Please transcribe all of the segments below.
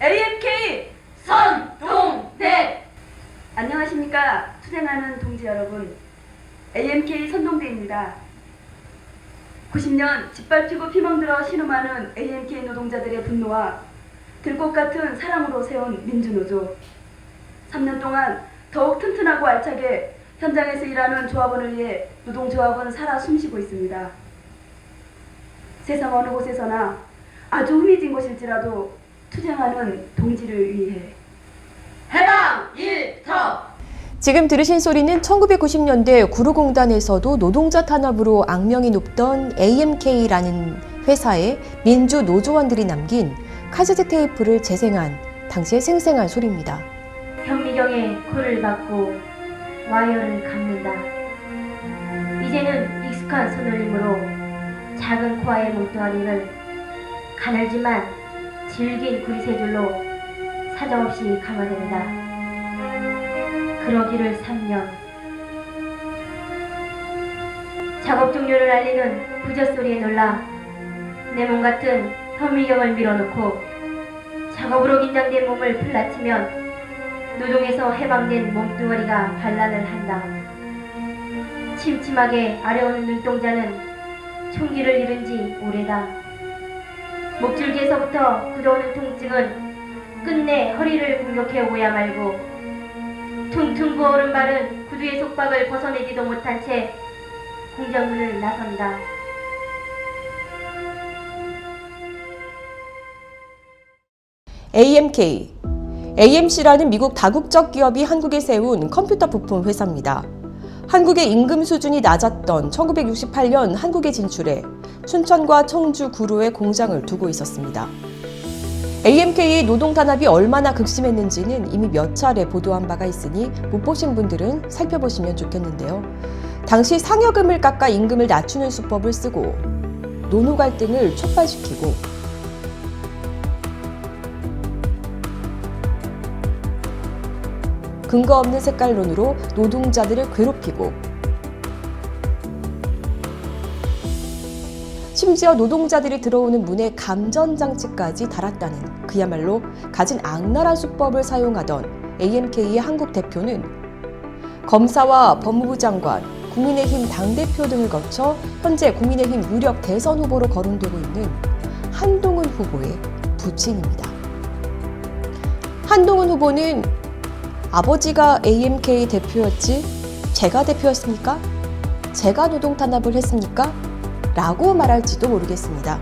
AMK 선동대! 안녕하십니까 투쟁하는 동지 여러분, AMK 선동대입니다. 90년 짓밟히고 피멍들어 신음하는 AMK 노동자들의 분노와 들꽃 같은 사랑으로 세운 민주노조. 3년 동안 더욱 튼튼하고 알차게 현장에서 일하는 조합원을 위해 노동조합은 살아 숨쉬고 있습니다. 세상 어느 곳에서나 아주 흥미진 곳일지라도 투쟁하는 동지를 위해 해방 일터! 지금 들으신 소리는 1990년대 구로공단에서도 노동자 탄압으로 악명이 높던 AMK라는 회사의 민주 노조원들이 남긴 카세트 테이프를 재생한 당시의 생생한 소리입니다. 현미경에 코를 막고 와이어를 감는다. 이제는 익숙한 손놀림으로 작은 코아의 몸뚱아리를 가늘지만 질긴 구리 세 줄로 사정없이 감아댄다. 그러기를 3년. 작업 종료를 알리는 부젓소리에 놀라 내 몸 같은 현미경을 밀어놓고 작업으로 긴장된 몸을 풀라치면 노동에서 해방된 몸뚱아리가 반란을 한다. 침침하게 아려오는 눈동자는 총기를 잃은 지 오래다. 목줄기에서부터 굳어오는 통증은 끝내 허리를 공격해 오야 말고 퉁퉁 부어오른 발은 구두의 속박을 벗어내지도 못한 채 공장문을 나선다. AMK, AMC라는 미국 다국적 기업이 한국에 세운 컴퓨터 부품 회사입니다. 한국의 임금 수준이 낮았던 1968년 한국에 진출해 춘천과 청주, 구로에 공장을 두고 있었습니다. AMK의 노동 탄압이 얼마나 극심했는지는 이미 몇 차례 보도한 바가 있으니 못 보신 분들은 살펴보시면 좋겠는데요. 당시 상여금을 깎아 임금을 낮추는 수법을 쓰고 노노 갈등을 촉발시키고 근거 없는 색깔론으로 노동자들을 괴롭히고 심지어 노동자들이 들어오는 문에 감전장치까지 달았다는 그야말로 가진 악랄한 수법을 사용하던 AMK의 한국 대표는 검사와 법무부 장관, 국민의힘 당대표 등을 거쳐 현재 국민의힘 유력 대선 후보로 거론되고 있는 한동훈 후보의 부친입니다. 한동훈 후보는 아버지가 AMK 대표였지 제가 대표였습니까? 제가 노동 탄압을 했습니까? 라고 말할지도 모르겠습니다.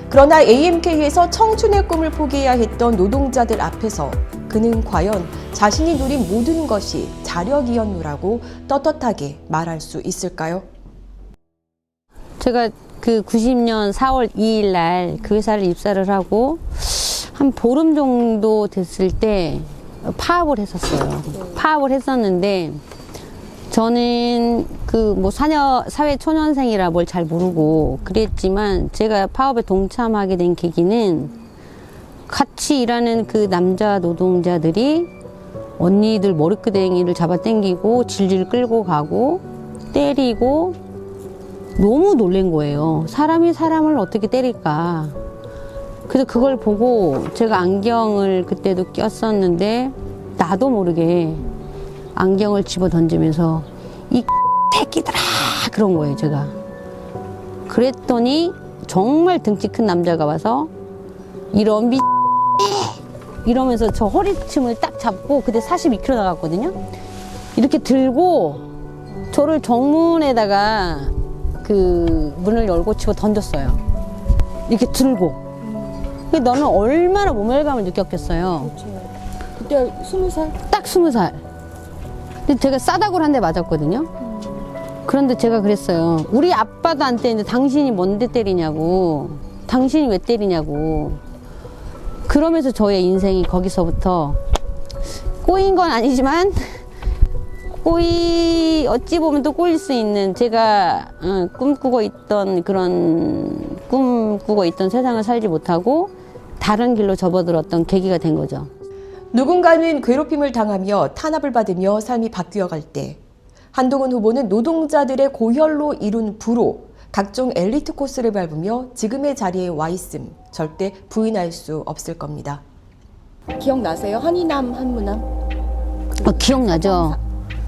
그러나 AMK에서 청춘의 꿈을 포기해야 했던 노동자들 앞에서 그는 과연 자신이 누린 모든 것이 자력이었노라고 떳떳하게 말할 수 있을까요? 제가 그 90년 4월 2일 날 그 회사를 입사를 하고 한 보름 정도 됐을 때 파업을 했었어요. 파업을 했었는데 저는 그 뭐 사회 초년생이라 뭘 잘 모르고 그랬지만 제가 파업에 동참하게 된 계기는 같이 일하는 그 남자 노동자들이 언니들 머리끄댕이를 잡아당기고 질질 끌고 가고 때리고 너무 놀란 거예요. 사람이 사람을 어떻게 때릴까. 그래서 그걸 보고 제가 안경을 그때도 꼈었는데 나도 모르게 안경을 집어 던지면서 이 새끼들아 그런 거예요. 제가 그랬더니 정말 등치 큰 남자가 와서 이런 미 이러면서 저 허리춤을 딱 잡고 그때 42kg 나갔거든요. 이렇게 들고 저를 정문에다가 그 문을 열고 집어 던졌어요. 이렇게 들고. 너는 얼마나 모멸감을 느꼈겠어요. 그때 20살? 딱 20살. 근데 제가 싸다구를 한 대 맞았거든요. 그런데 제가 그랬어요. 우리 아빠도 안 때리는데 당신이 뭔데 때리냐고. 당신이 왜 때리냐고. 그러면서 저의 인생이 거기서부터 꼬인 건 아니지만 어찌 보면 또 꼬일 수 있는 제가 꿈꾸고 있던 세상을 살지 못하고 다른 길로 접어들었던 계기가 된 거죠. 누군가는 괴롭힘을 당하며 탄압을 받으며 삶이 바뀌어갈 때 한동훈 후보는 노동자들의 고혈로 이룬 부로 각종 엘리트 코스를 밟으며 지금의 자리에 와 있음 절대 부인할 수 없을 겁니다. 기억나세요? 한이남, 한무남? 기억나죠?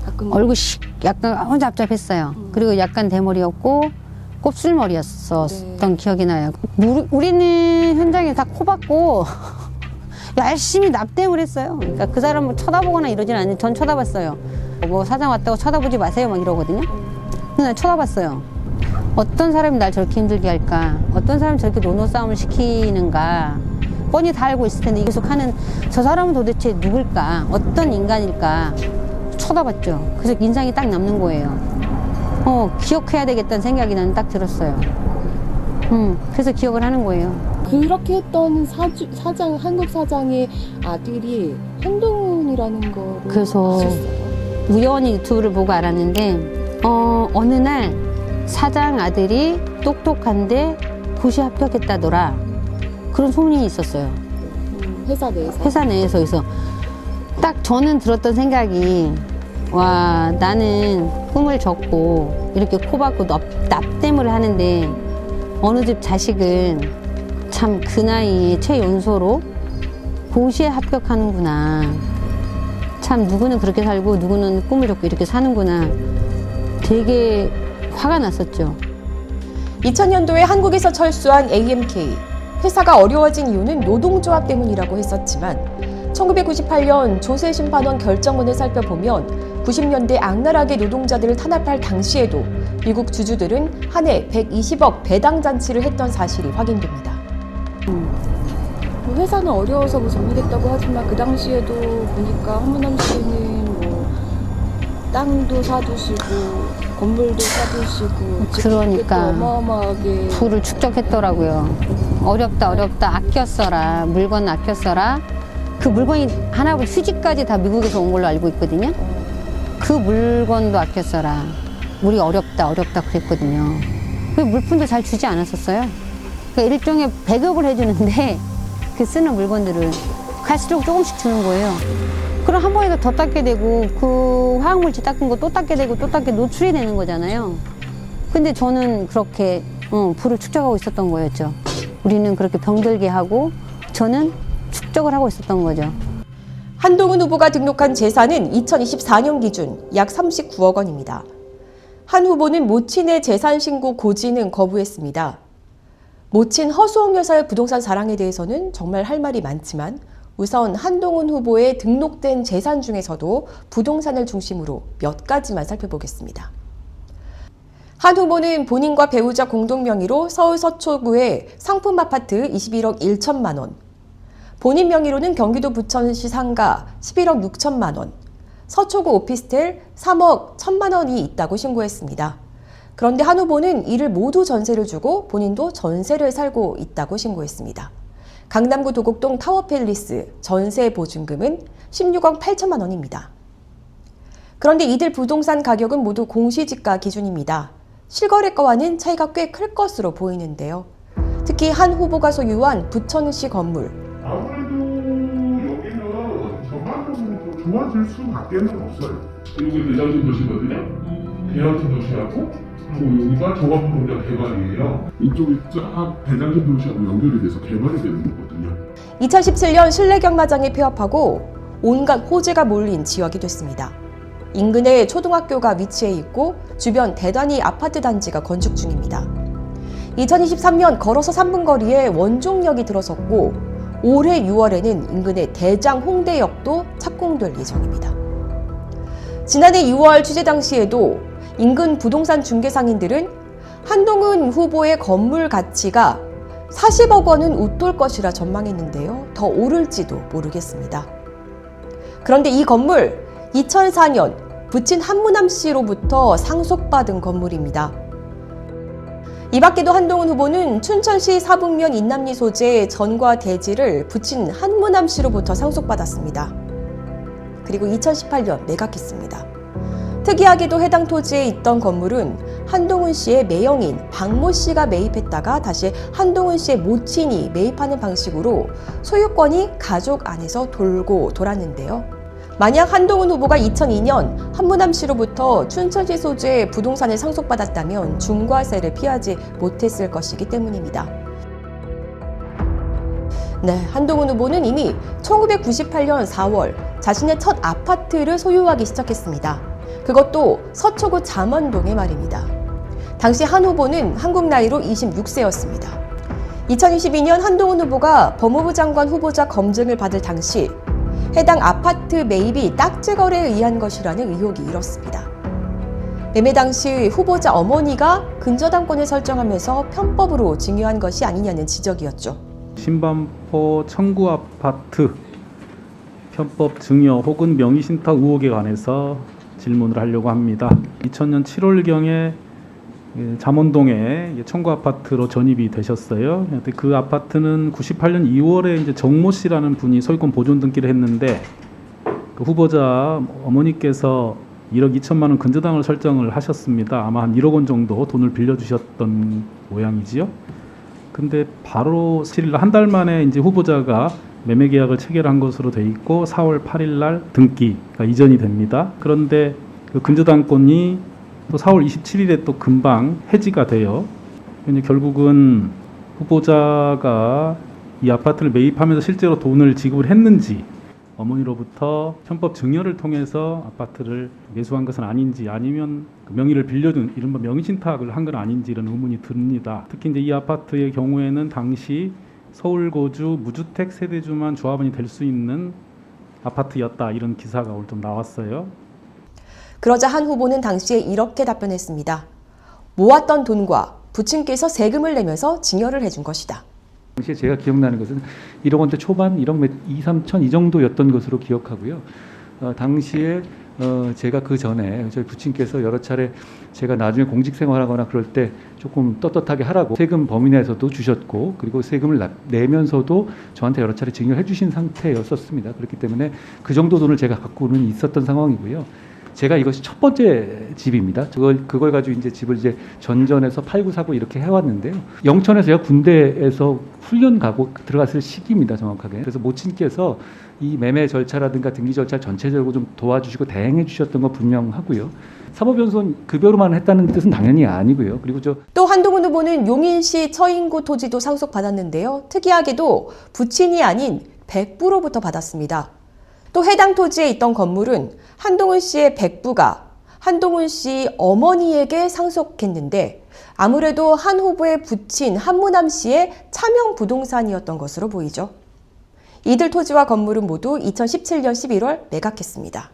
가끔 얼굴이 약간 혼잡잡했어요. 그리고 약간 대머리였고 곱슬머리였었던 기억이 나요. 우리는 현장에 다 코박고 열심히 납땜을 했어요. 그러니까 그 사람을 쳐다보거나 이러진 않는데 전 쳐다봤어요. 뭐 사장 왔다고 쳐다보지 마세요 막 이러거든요. 근데 난 쳐다봤어요. 어떤 사람이 날 저렇게 힘들게 할까? 어떤 사람이 저렇게 노노 싸움을 시키는가? 뻔히 다 알고 있을 텐데 계속 하는 저 사람은 도대체 누굴까? 어떤 인간일까? 쳐다봤죠. 그래서 인상이 딱 남는 거예요. 기억해야 되겠다는 생각이 나는 딱 들었어요. 그래서 기억을 하는 거예요. 그렇게 했던 사장, 한국 사장의 아들이 한동훈이라는 거를 그래서 아셨어요? 우연히 유튜브를 보고 알았는데 어느 날 사장 아들이 똑똑한데 고시 합격했다더라. 그런 소문이 있었어요. 회사 내에서. 회사 내에서. 그래서 딱 저는 들었던 생각이 와 나는 꿈을 접고 이렇게 코박고 납땜을 하는데 어느 집 자식은 참 그 나이에 최연소로 고시에 합격하는구나. 참 누구는 그렇게 살고 누구는 꿈을 접고 이렇게 사는구나. 되게 화가 났었죠. 2000년도에 한국에서 철수한 AMK. 회사가 어려워진 이유는 노동조합 때문이라고 했었지만 1998년 조세심판원 결정문을 살펴보면 90년대 악랄하게 노동자들을 탄압할 당시에도 미국 주주들은 한 해 120억 배당 잔치를 했던 사실이 확인됩니다. 그 회사는 어려워서 뭐 정리됐다고 하지만 그 당시에도 보니까 한무남 씨는 뭐 땅도 사두시고 건물도 사두시고 그러니까 어마어마하게 부를 축적했더라고요. 어렵다 아껴 써라. 물건 아껴 써라. 그 물건이 하나부터 휴지까지 다 미국에서 온 걸로 알고 있거든요. 그 물건도 아껴 써라. 우리 어렵다 그랬거든요. 그 물품도 잘 주지 않았었어요. 그러니까 일종의 배급을 해주는데 그 쓰는 물건들을 갈수록 조금씩 주는 거예요. 그럼 한 번에 더 닦게 되고 그 화학물질 닦은 거 또 닦게 되고 또 닦게 노출이 되는 거잖아요. 근데 저는 그렇게 부를 축적하고 있었던 거였죠. 우리는 그렇게 병들게 하고 저는 축적을 하고 있었던 거죠. 한동훈 후보가 등록한 재산은 2024년 기준 약 39억 원입니다. 한 후보는 모친의 재산 신고 고지는 거부했습니다. 모친 허수홍 여사의 부동산 자랑에 대해서는 정말 할 말이 많지만 우선 한동훈 후보의 등록된 재산 중에서도 부동산을 중심으로 몇 가지만 살펴보겠습니다. 한 후보는 본인과 배우자 공동 명의로 서울 서초구의 상품 아파트 21억 1천만 원, 본인 명의로는 경기도 부천시 상가 11억 6천만 원, 서초구 오피스텔 3억 1천만 원이 있다고 신고했습니다. 그런데 한 후보는 이를 모두 전세를 주고 본인도 전세를 살고 있다고 신고했습니다. 강남구 도곡동 타워팰리스 전세 보증금은 16억 8천만 원입니다. 그런데 이들 부동산 가격은 모두 공시지가 기준입니다. 실거래가와는 차이가 꽤 클 것으로 보이는데요. 특히 한 후보가 소유한 부천시 건물. 아무래도 여기는 전반적으로 좋아질 수밖에는 없어요. 여기 대장동 도시거든요. 대형팀 도시하고 그리고 여기가 종합공장 개발이에요. 이쪽이 쫙 대장동 도시하고 연결이 돼서 개발이 되는 거거든요. 2017년 실내 경마장에 폐업하고 온갖 호재가 몰린 지역이 됐습니다. 인근에 초등학교가 위치해 있고 주변 대단위 아파트 단지가 건축 중입니다. 2023년 걸어서 3분 거리에 원종역이 들어섰고 올해 6월에는 인근의 대장 홍대역도 착공될 예정입니다. 지난해 6월 취재 당시에도 인근 부동산 중개상인들은 한동훈 후보의 건물 가치가 40억 원은 웃돌 것이라 전망했는데요. 더 오를지도 모르겠습니다. 그런데 이 건물 2004년 부친 한무남 씨로부터 상속받은 건물입니다. 이 밖에도 한동훈 후보는 춘천시 사북면 인남리 소재 전과 대지를 부친 한무남 씨로부터 상속받았습니다. 그리고 2018년 매각했습니다. 특이하게도 해당 토지에 있던 건물은 한동훈 씨의 매형인 박모 씨가 매입했다가 다시 한동훈 씨의 모친이 매입하는 방식으로 소유권이 가족 안에서 돌고 돌았는데요. 만약 한동훈 후보가 2002년 한무남 씨로부터 춘천시 소재의 부동산을 상속받았다면 중과세를 피하지 못했을 것이기 때문입니다. 네, 한동훈 후보는 이미 1998년 4월 자신의 첫 아파트를 소유하기 시작했습니다. 그것도 서초구 잠원동에 말입니다. 당시 한 후보는 한국 나이로 26세였습니다. 2022년 한동훈 후보가 법무부 장관 후보자 검증을 받을 당시 해당 아파트 매입이 딱지 거래에 의한 것이라는 의혹이 일었습니다. 매매 당시 후보자 어머니가 근저당권을 설정하면서 편법으로 증여한 것이 아니냐는 지적이었죠. 신반포 청구 아파트 편법 증여 혹은 명의신탁 의혹에 관해서 질문을 하려고 합니다. 2000년 7월경에 잠원동에 청구 아파트로 전입이 되셨어요. 그 아파트는 98년 2월에 이제 정모 씨라는 분이 소유권 보존 등기를 했는데 그 후보자 어머니께서 1억 2천만 원 근저당을 설정을 하셨습니다. 아마 한 1억 원 정도 돈을 빌려주셨던 모양이지요. 근데 바로 7일 한 달 만에 이제 후보자가 매매 계약을 체결한 것으로 돼 있고 4월 8일 날 등기가 이전이 됩니다. 그런데 그 근저당권이 또 4월 27일에 또 금방 해지가 돼요. 결국은 후보자가 이 아파트를 매입하면서 실제로 돈을 지급을 했는지 어머니로부터 편법 증여를 통해서 아파트를 매수한 것은 아닌지 아니면 그 명의를 빌려준 이른바 명의신탁을 한 건 아닌지 이런 의문이 듭니다. 특히 이제 이 아파트의 경우에는 당시 서울 거주 무주택 세대주만 조합원이 될 수 있는 아파트였다 이런 기사가 오늘 좀 나왔어요. 그러자 한 후보는 당시에 이렇게 답변했습니다. 모았던 돈과 부친께서 세금을 내면서 증여를 해준 것이다. 당시에 제가 기억나는 것은 1억 원대 초반, 1억 2, 3천 이 정도였던 것으로 기억하고요. 당시에 제가 그 전에 저희 부친께서 여러 차례 제가 나중에 공직 생활하거나 그럴 때 조금 떳떳하게 하라고 세금 범위 내에서도 주셨고 그리고 세금을 내면서도 저한테 여러 차례 증여해 주신 상태였었습니다. 그렇기 때문에 그 정도 돈을 제가 갖고는 있었던 상황이고요. 제가 이것이 첫 번째 집입니다. 그걸 가지고 이제 집을 이제 전전해서 팔고 사고 이렇게 해왔는데요. 영천에서 제가 군대에서 훈련 가고 들어갔을 시기입니다, 정확하게. 그래서 모친께서 이 매매 절차라든가 등기 절차 전체적으로 좀 도와주시고 대행해 주셨던 거 분명하고요. 사법연수원 급여로만 했다는 뜻은 당연히 아니고요. 그리고 또 한동훈 후보는 용인시 처인구 토지도 상속받았는데요. 특이하게도 부친이 아닌 백부로부터 받았습니다. 또 해당 토지에 있던 건물은 한동훈 씨의 백부가 한동훈 씨 어머니에게 상속했는데 아무래도 한 후보의 부친 한무남 씨의 차명 부동산이었던 것으로 보이죠. 이들 토지와 건물은 모두 2017년 11월 매각했습니다.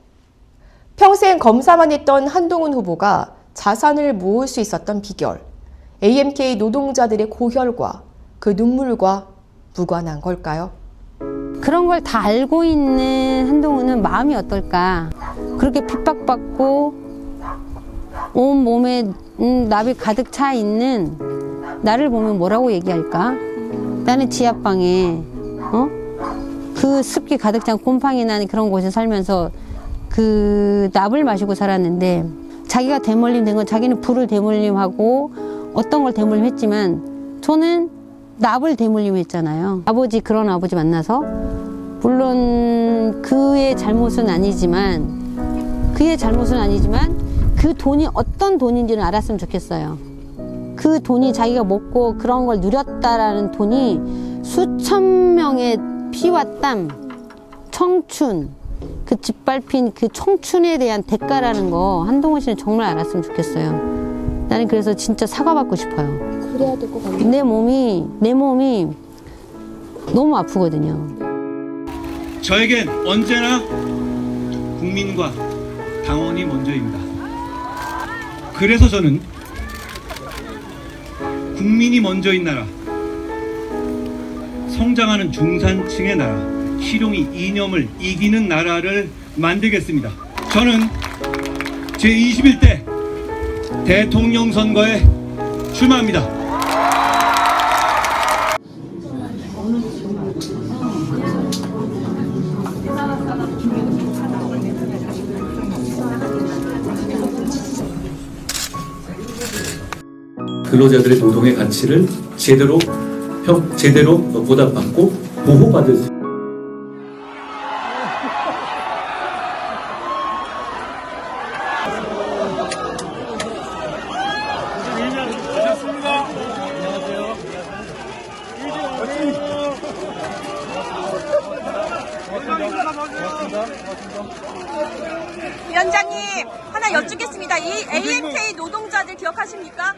평생 검사만 했던 한동훈 후보가 자산을 모을 수 있었던 비결, AMK 노동자들의 고혈과 그 눈물과 무관한 걸까요? 그런 걸 다 알고 있는 한동훈은 마음이 어떨까? 그렇게 핍박받고 온 몸에 납이 가득 차 있는 나를 보면 뭐라고 얘기할까? 나는 지하방에 그 습기 가득 찬 곰팡이 나는 그런 곳에 살면서 그 납을 마시고 살았는데 자기가 대물림된 건 자기는 불을 대물림하고 어떤 걸 대물림했지만 저는 납을 대물림했잖아요. 그런 아버지 만나서 물론 그의 잘못은 아니지만 그 돈이 어떤 돈인지는 알았으면 좋겠어요. 그 돈이 자기가 먹고 그런 걸 누렸다라는 돈이 수천 명의 피와 땀, 청춘, 그 짓밟힌 그 청춘에 대한 대가라는 거 한동훈 씨는 정말 알았으면 좋겠어요. 나는 그래서 진짜 사과받고 싶어요. 그래야 될 것 같아요. 내 몸이 너무 아프거든요. 저에겐 언제나 국민과 당원이 먼저입니다. 그래서 저는 국민이 먼저인 나라, 성장하는 중산층의 나라, 실용이 이념을 이기는 나라를 만들겠습니다. 저는 제21대 대통령 선거에 출마합니다. 근로자들의 노동의 가치를 제대로 보답받고 보호받을 수 여쭙겠습니다. 이 AMK 노동자들 기억하십니까?